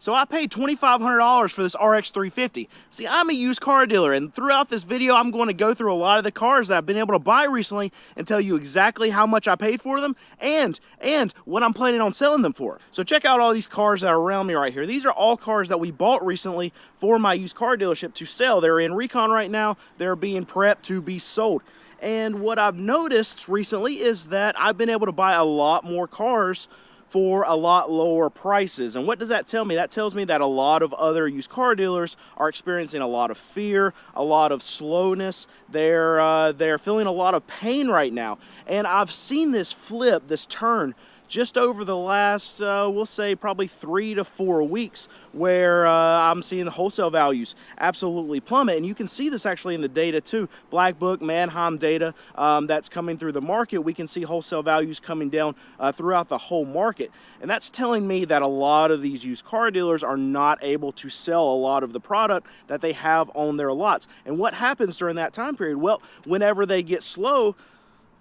So I paid $2,500 for this RX 350. See, I'm a used car dealer, and throughout this video, I'm going to go through a lot of the cars that I've been able to buy recently and tell you exactly how much I paid for them and what I'm planning on selling them for. So check out all these cars that are around me right here. These are all cars that we bought recently for my used car dealership to sell. They're in recon right now. They're being prepped to be sold. And what I've noticed recently is that I've been able to buy a lot more cars for a lot lower prices. And what does that tell me? That tells me that a lot of other used car dealers are experiencing a lot of fear, a lot of slowness. They're feeling a lot of pain right now. And I've seen this flip, this turn, just over the last, we'll say probably 3 to 4 weeks, where I'm seeing the wholesale values absolutely plummet. And you can see this actually in the data too. Black Book, Manheim data that's coming through the market. We can see wholesale values coming down throughout the whole market. And that's telling me that a lot of these used car dealers are not able to sell a lot of the product that they have on their lots. And what happens during that time period? Well, whenever they get slow,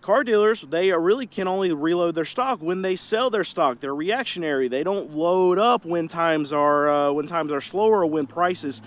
car dealers, they really can only reload their stock when they sell their stock. They're reactionary. They don't load up when times are slower, or when prices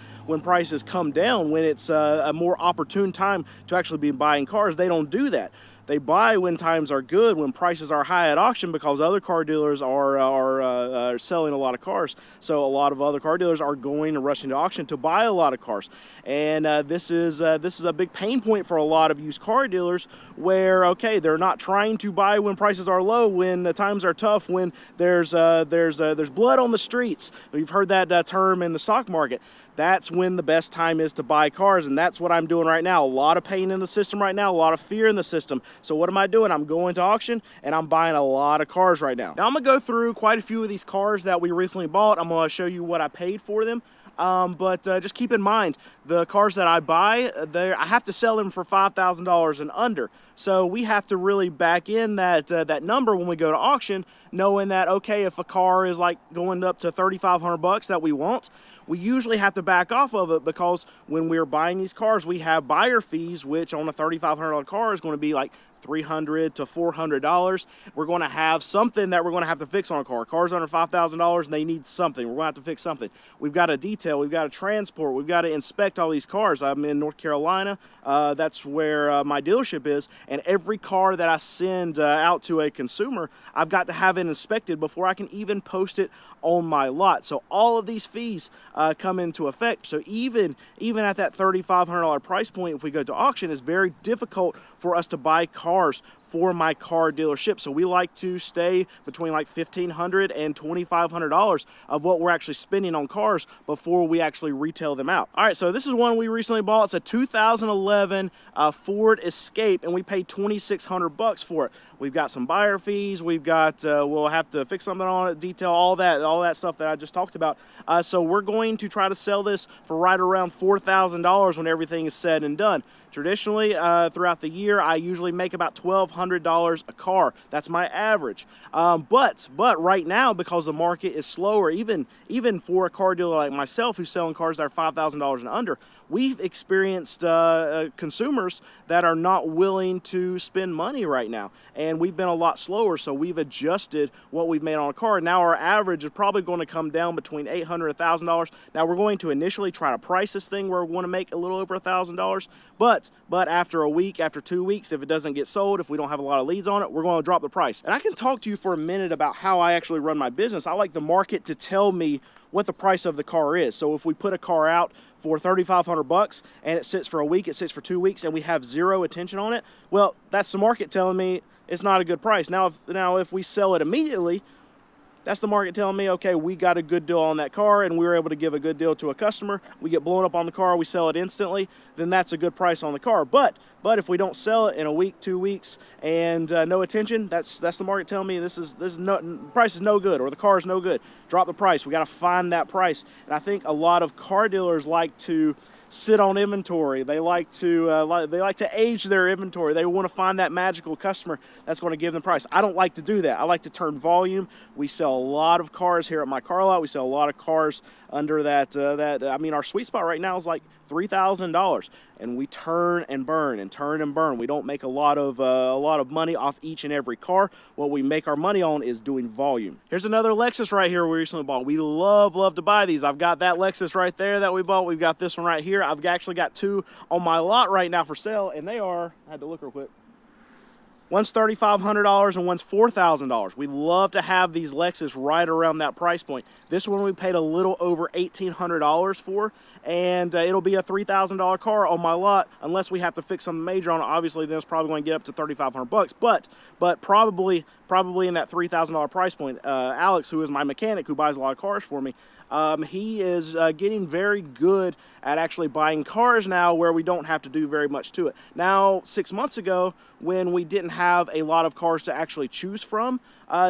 come down, when it's a more opportune time to actually be buying cars. They don't do that. They buy when times are good, when prices are high at auction, because other car dealers are selling a lot of cars. So a lot of other car dealers are going and rushing to auction to buy a lot of cars. And this is a big pain point for a lot of used car dealers, where, okay, they're not trying to buy when prices are low, when the times are tough, when there's blood on the streets. You've heard that term in the stock market. That's when the best time is to buy cars, and that's what I'm doing right now. A lot of pain in the system right now, a lot of fear in the system. So what am I doing? I'm going to auction, and I'm buying a lot of cars right now. Now I'm gonna go through quite a few of these cars that we recently bought. I'm gonna show you what I paid for them. But just keep in mind, the cars that I buy, I have to sell them for $5,000 and under. So we have to really back in that number when we go to auction, knowing that, okay, if a car is like going up to $3,500 that we want, we usually have to back off of it, because when we're buying these cars, we have buyer fees, which on a $3,500 car is going to be like $300 to $400. We're going to have something that we're going to have to fix on a car. Cars under $5,000, and they need something. We're going to have to fix something. We've got to detail, we've got to transport, we've got to inspect all these cars. I'm in North Carolina. That's where my dealership is. And every car that I send out to a consumer, I've got to have it inspected before I can even post it on my lot. So all of these fees come into effect. So even at that $3,500 price point, if we go to auction, it's very difficult for us to buy cars for my car dealership. So we like to stay between like $1,500 and $2,500 of what we're actually spending on cars before we actually retail them out. All right, so this is one we recently bought. It's a 2011 Ford Escape, and we paid $2,600 for it. We've got some buyer fees. We've got we'll have to fix something on it, detail all that stuff that I just talked about. So we're going to try to sell this for right around $4,000 when everything is said and done. Traditionally, throughout the year, I usually make about $1,200 a car. That's my average. But right now, because the market is slower, even for a car dealer like myself who's selling cars that are $5,000 and under, we've experienced consumers that are not willing to spend money right now. And we've been a lot slower, so we've adjusted what we've made on a car. Now our average is probably going to come down between $800 and $1,000. Now we're going to initially try to price this thing where we want to make a little over $1,000. But after a week, after 2 weeks, if it doesn't get sold, if we don't have a lot of leads on it, we're going to drop the price. And I can talk to you for a minute about how I actually run my business. I like the market to tell me what the price of the car is. So if we put a car out for $3,500 and it sits for a week, it sits for 2 weeks, and we have zero attention on it, well, that's the market telling me it's not a good price. Now if we sell it immediately, that's the market telling me, okay, we got a good deal on that car, and we were able to give a good deal to a customer. We get blown up on the car, we sell it instantly, then that's a good price on the car. But if we don't sell it in a week, 2 weeks, and no attention, that's the market telling me price is no good, or the car is no good. Drop the price. We got to find that price. And I think a lot of car dealers like to sit on inventory. They like to age their inventory. They want to find that magical customer that's going to give them price. I don't like to do that. I like to turn volume. We sell sell a lot of cars here at my car lot. We sell a lot of cars under that, I mean, our sweet spot right now is like $3,000, and we turn and burn and turn and burn. We don't make a lot of money off each and every car. What we make our money on is doing volume. Here's another Lexus right here we recently bought. We love to buy these. I've got that Lexus right there that we bought. We've got this one right here. I've actually got two on my lot right now for sale, and they are, I had to look real quick. One's $3,500 and one's $4,000. We love to have these Lexus right around that price point. This one we paid a little over $1,800 for, and it'll be a $3,000 car on my lot unless we have to fix something major on it. Obviously, then it's probably going to get up to $3,500, but probably in that $3,000 price point. Alex, who is my mechanic who buys a lot of cars for me, he is getting very good at actually buying cars now where we don't have to do very much to it. Now, 6 months ago, when we didn't have a lot of cars to actually choose from,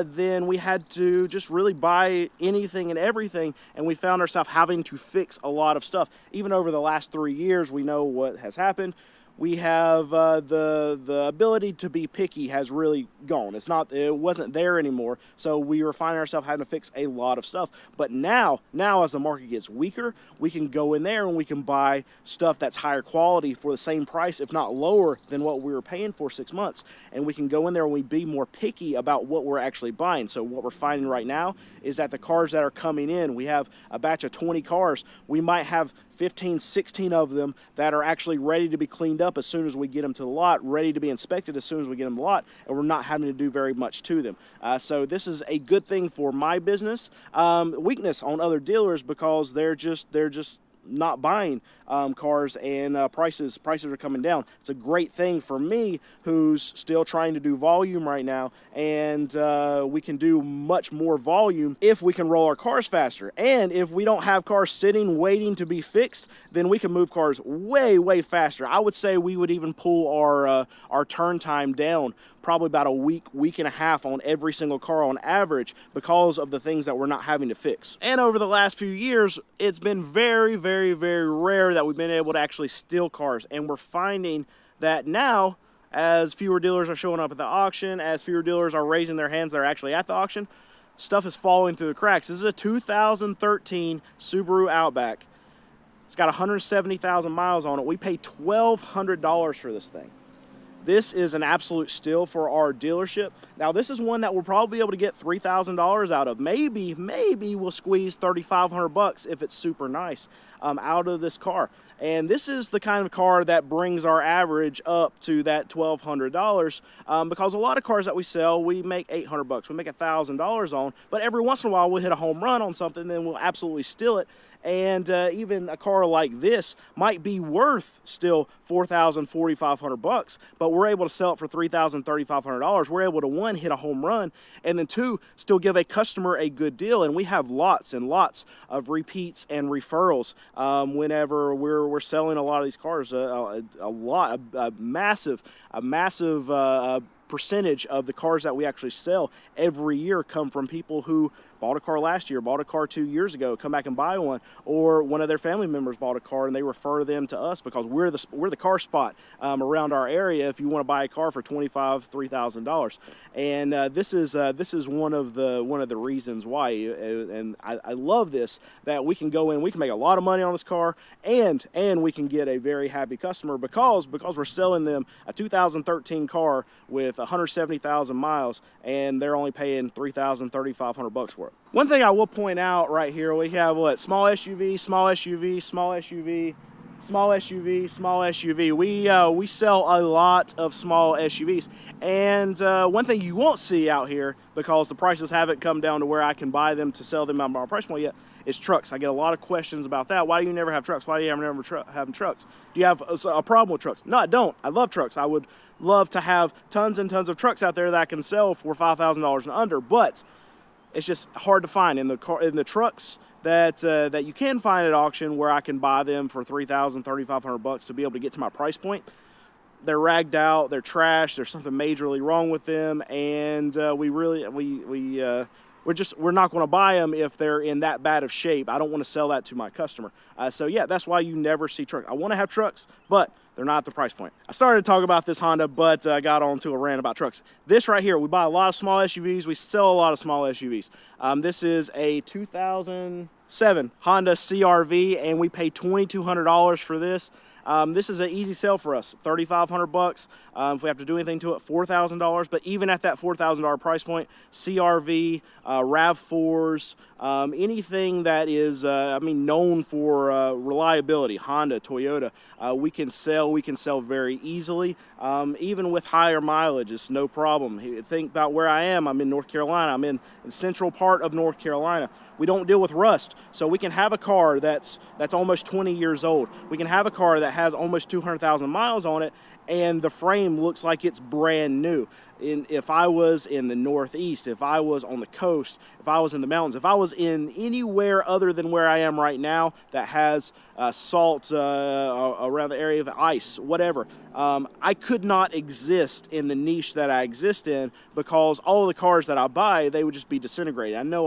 then we had to just really buy anything and everything, and we found ourselves having to fix a lot of stuff. Even over the last 3 years, we know what has happened. We have the ability to be picky has really gone. It wasn't there anymore, so we were finding ourselves having to fix a lot of stuff. But now as the market gets weaker, we can go in there and we can buy stuff that's higher quality for the same price, if not lower than what we were paying for 6 months. And we can go in there and we be more picky about what we're actually buying. So what we're finding right now is that the cars that are coming in, we have a batch of 20 cars. We might have 15, 16 of them that are actually ready to be cleaned up as soon as we get them to the lot, ready to be inspected as soon as we get them to the lot, and we're not having to do very much to them. So this is a good thing for my business. Weakness on other dealers because they're just not buying cars, and prices are coming down. It's a great thing for me who's still trying to do volume right now, and we can do much more volume if we can roll our cars faster. And if we don't have cars sitting waiting to be fixed, then we can move cars way faster. I would say we would even pull our turn time down probably about a week and a half on every single car on average because of the things that we're not having to fix. And over the last few years, it's been very rare that we've been able to actually steal cars. And we're finding that now, as fewer dealers are showing up at the auction, as fewer dealers are raising their hands that are actually at the auction, stuff is falling through the cracks. This is a 2013 Subaru Outback. It's got 170,000 miles on it. We paid $1,200 for this thing. This is an absolute steal for our dealership. Now, this is one that we'll probably be able to get $3,000 out of. Maybe we'll squeeze $3,500 if it's super nice out of this car. And this is the kind of car that brings our average up to that $1,200 because a lot of cars that we sell, we make $800, we make $1,000 on, but every once in a while we'll hit a home run on something, then we'll absolutely steal it. And even a car like this might be worth still $4,000, $4,500, but we're able to sell it for $3,000, $3,500. We're able to, one, hit a home run, and then two, still give a customer a good deal. And we have lots and lots of repeats and referrals whenever we're selling a lot of these cars. A massive percentage of the cars that we actually sell every year come from people who bought a car last year, bought a car 2 years ago, come back and buy one, or one of their family members bought a car and they refer them to us because we're the car spot around our area if you want to buy a car for $2,500, $3,000. And this is one of the reasons why. And I love this, that we can go in, we can make a lot of money on this car, and we can get a very happy customer because we're selling them a 2013 car with 170,000 miles, and they're only paying $3,000, $3,500 for it. One thing I will point out right here, we have what? Small SUV, small SUV, small SUV, small SUV, small SUV. We sell a lot of small SUVs, and one thing you won't see out here, because the prices haven't come down to where I can buy them to sell them at our price point yet, is trucks. I get a lot of questions about that. Why do you never have trucks? Why do you never have trucks? Do you have a problem with trucks? No, I don't. I love trucks. I would love to have tons and tons of trucks out there that I can sell for $5,000 and under, but it's just hard to find in the trucks that you can find at auction where I can buy them for $3,000, $3,500 to be able to get to my price point. They're ragged out, they're trash, there's something majorly wrong with them, and we're not going to buy them if they're in that bad of shape. I don't want to sell that to my customer. So yeah, that's why you never see trucks. I want to have trucks, but they're not at the price point. I started to talk about this Honda, but got onto a rant about trucks. This right here, we buy a lot of small SUVs. We sell a lot of small SUVs. This is a 2007 Honda CR-V, and we pay $2,200 for this. This is an easy sell for us, $3,500. If we have to do anything to it, $4,000. But even at that $4,000 price point, CR-V, RAV4s, anything that is, known for reliability, Honda, Toyota, we can sell very easily. Even with higher mileage, it's no problem. Think about where I am. I'm in North Carolina. I'm in the central part of North Carolina. We don't deal with rust, so we can have a car that's almost 20 years old. We can have a car that has almost 200,000 miles on it, and the frame looks like it's brand new. If I was in the Northeast, if I was on the coast, if I was in the mountains, if I was in anywhere other than where I am right now that has salt around the area of ice, whatever, I could not exist in the niche that I exist in, because all of the cars that I buy, they would just be disintegrated. I know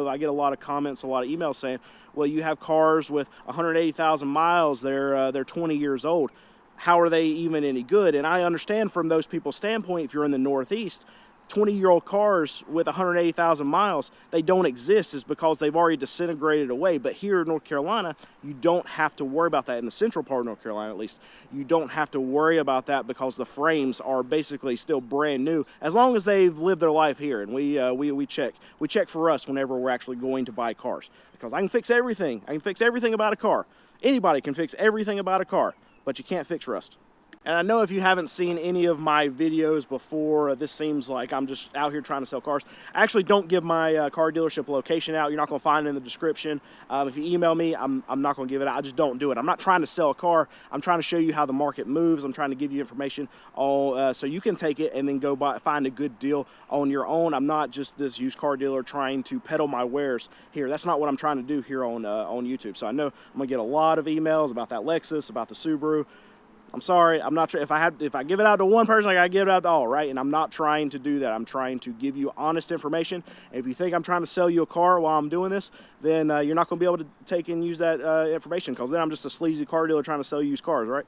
I get a lot of comments, a lot of emails saying, well, you have cars with 180,000 miles, they're 20 years old. How are they even any good? And I understand from those people's standpoint, if you're in the Northeast, 20-year-old cars with 180,000 miles, they don't exist, is because they've already disintegrated away. But here in North Carolina, you don't have to worry about that. In the central part of North Carolina, at least, you don't have to worry about that, because the frames are basically still brand new, as long as they've lived their life here. And we check for us whenever we're actually going to buy cars, because I can fix everything. I can fix everything about a car. Anybody can fix everything about a car, but you can't fix rust. And I know if you haven't seen any of my videos before, this seems like I'm just out here trying to sell cars. I actually don't give my car dealership location out. You're not going to find it in the description. If you email me, I'm not going to give it out. I just don't do it. I'm not trying to sell a car. I'm trying to show you how the market moves. I'm trying to give you information all, so you can take it and then go find a good deal on your own. I'm not just this used car dealer trying to peddle my wares here. That's not what I'm trying to do here on YouTube. So I know I'm going to get a lot of emails about that Lexus, about the Subaru. I'm sorry, I'm not sure. If I give it out to one person, I gotta give it out to all, right? And I'm not trying to do that. I'm trying to give you honest information. And if you think I'm trying to sell you a car while I'm doing this, then you're not gonna be able to take and use that information, because then I'm just a sleazy car dealer trying to sell you used cars, right?